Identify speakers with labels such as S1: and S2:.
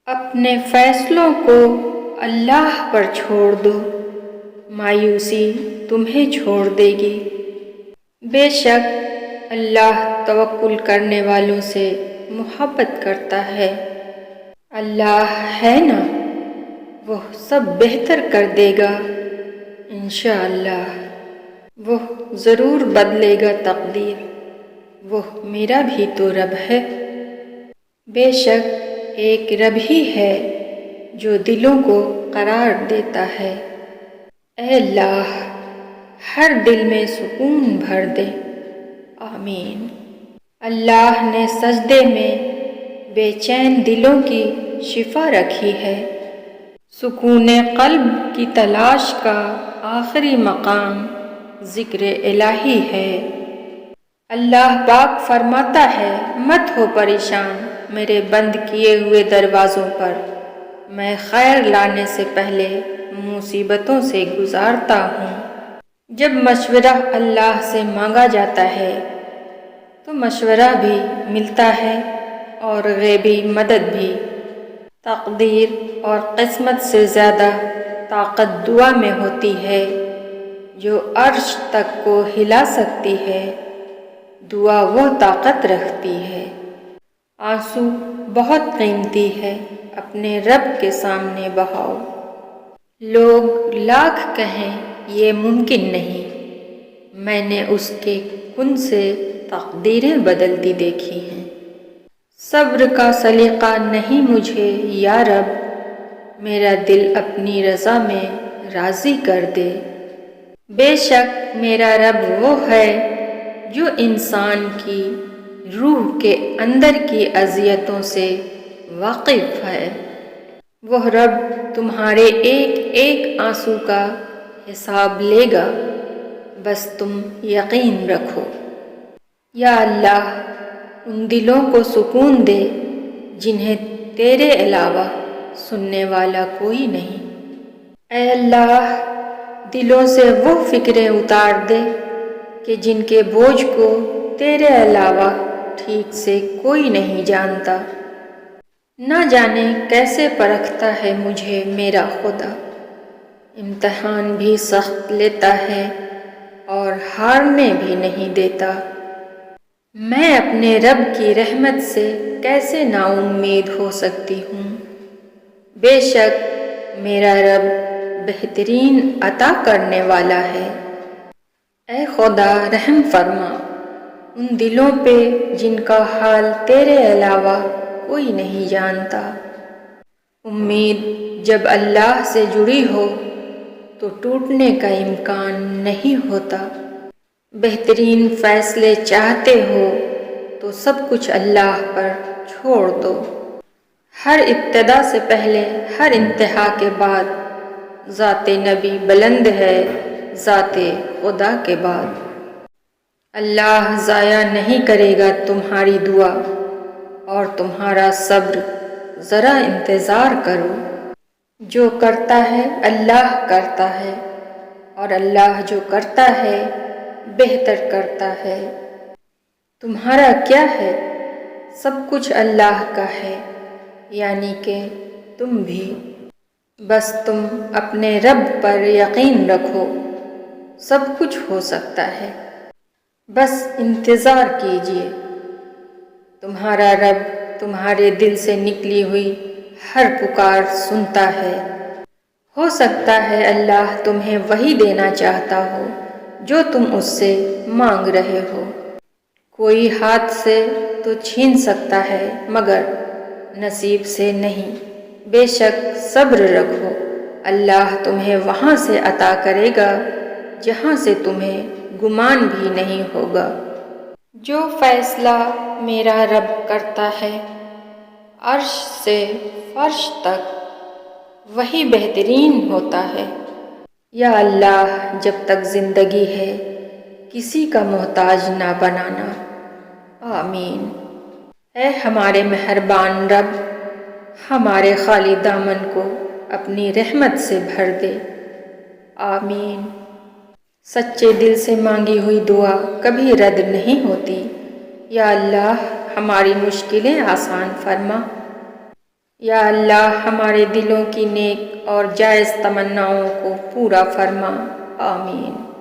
S1: اپنے فیصلوں کو اللہ پر چھوڑ دو، مایوسی تمہیں چھوڑ دے گی۔ بے شک اللہ توکل کرنے والوں سے محبت کرتا ہے۔ اللہ ہے نا، وہ سب بہتر کر دے گا انشاءاللہ۔ وہ ضرور بدلے گا تقدیر، وہ میرا بھی تو رب ہے۔ بے شک ایک رب ہی ہے جو دلوں کو قرار دیتا ہے۔ اے اللہ ہر دل میں سکون بھر دے، آمین۔ اللہ نے سجدے میں بے چین دلوں کی شفا رکھی ہے۔ سکون قلب کی تلاش کا آخری مقام ذکر الہی ہے۔ اللہ پاک فرماتا ہے، مت ہو پریشان میرے بند کیے ہوئے دروازوں پر، میں خیر لانے سے پہلے مصیبتوں سے گزارتا ہوں۔ جب مشورہ اللہ سے مانگا جاتا ہے تو مشورہ بھی ملتا ہے اور غیبی مدد بھی۔ تقدیر اور قسمت سے زیادہ طاقت دعا میں ہوتی ہے، جو عرش تک کو ہلا سکتی ہے۔ دعا وہ طاقت رکھتی ہے۔ آنسو بہت قیمتی ہے، اپنے رب کے سامنے بہاؤ۔ لوگ لاکھ کہیں یہ ممکن نہیں، میں نے اس کے کن سے تقدیریں بدلتی دیکھی ہیں۔ صبر کا سلیقہ نہیں مجھے یا رب، میرا دل اپنی رضا میں راضی کر دے۔ بے شک میرا رب وہ ہے جو انسان کی روح کے اندر کی اذیتوں سے واقف ہے۔ وہ رب تمہارے ایک ایک آنسو کا حساب لے گا، بس تم یقین رکھو۔ یا اللہ ان دلوں کو سکون دے جنہیں تیرے علاوہ سننے والا کوئی نہیں۔ اے اللہ دلوں سے وہ فکریں اتار دے کہ جن کے بوجھ کو تیرے علاوہ ٹھیک سے کوئی نہیں جانتا۔ نہ جانے کیسے پرکھتا ہے مجھے میرا خدا، امتحان بھی سخت لیتا ہے اور ہارنے بھی نہیں دیتا۔ میں اپنے رب کی رحمت سے کیسے نا امید ہو سکتی ہوں؟ بے شک میرا رب بہترین عطا کرنے والا ہے۔ اے خدا رحم فرما ان دلوں پہ جن کا حال تیرے علاوہ کوئی نہیں جانتا۔ امید جب اللہ سے جڑی ہو تو ٹوٹنے کا امکان نہیں ہوتا۔ بہترین فیصلے چاہتے ہو تو سب کچھ اللہ پر چھوڑ دو۔ ہر ابتدا سے پہلے ہر انتہا کے بعد ذات نبی بلند ہے، ذات خدا کے بعد۔ اللہ ضائع نہیں کرے گا تمہاری دعا اور تمہارا صبر، ذرا انتظار کرو۔ جو کرتا ہے اللہ کرتا ہے، اور اللہ جو کرتا ہے بہتر کرتا ہے۔ تمہارا کیا ہے؟ سب کچھ اللہ کا ہے، یعنی کہ تم بھی۔ بس تم اپنے رب پر یقین رکھو، سب کچھ ہو سکتا ہے، بس انتظار کیجیے۔ تمہارا رب تمہارے دل سے نکلی ہوئی ہر پکار سنتا ہے۔ ہو سکتا ہے اللہ تمہیں وہی دینا چاہتا ہو جو تم اس سے مانگ رہے ہو۔ کوئی ہاتھ سے تو چھین سکتا ہے مگر نصیب سے نہیں۔ بے شک صبر رکھو، اللہ تمہیں وہاں سے عطا کرے گا جہاں سے تمہیں گمان بھی نہیں ہوگا۔ جو فیصلہ میرا رب کرتا ہے عرش سے فرش تک، وہی بہترین ہوتا ہے۔ یا اللہ جب تک زندگی ہے کسی کا محتاج نہ بنانا، آمین۔ اے ہمارے مہربان رب، ہمارے خالی دامن کو اپنی رحمت سے بھر دے، آمین۔ سچے دل سے مانگی ہوئی دعا کبھی رد نہیں ہوتی۔ یا اللہ ہماری مشکلیں آسان فرما۔ یا اللہ ہمارے دلوں کی نیک اور جائز تمناؤں کو پورا فرما، آمین۔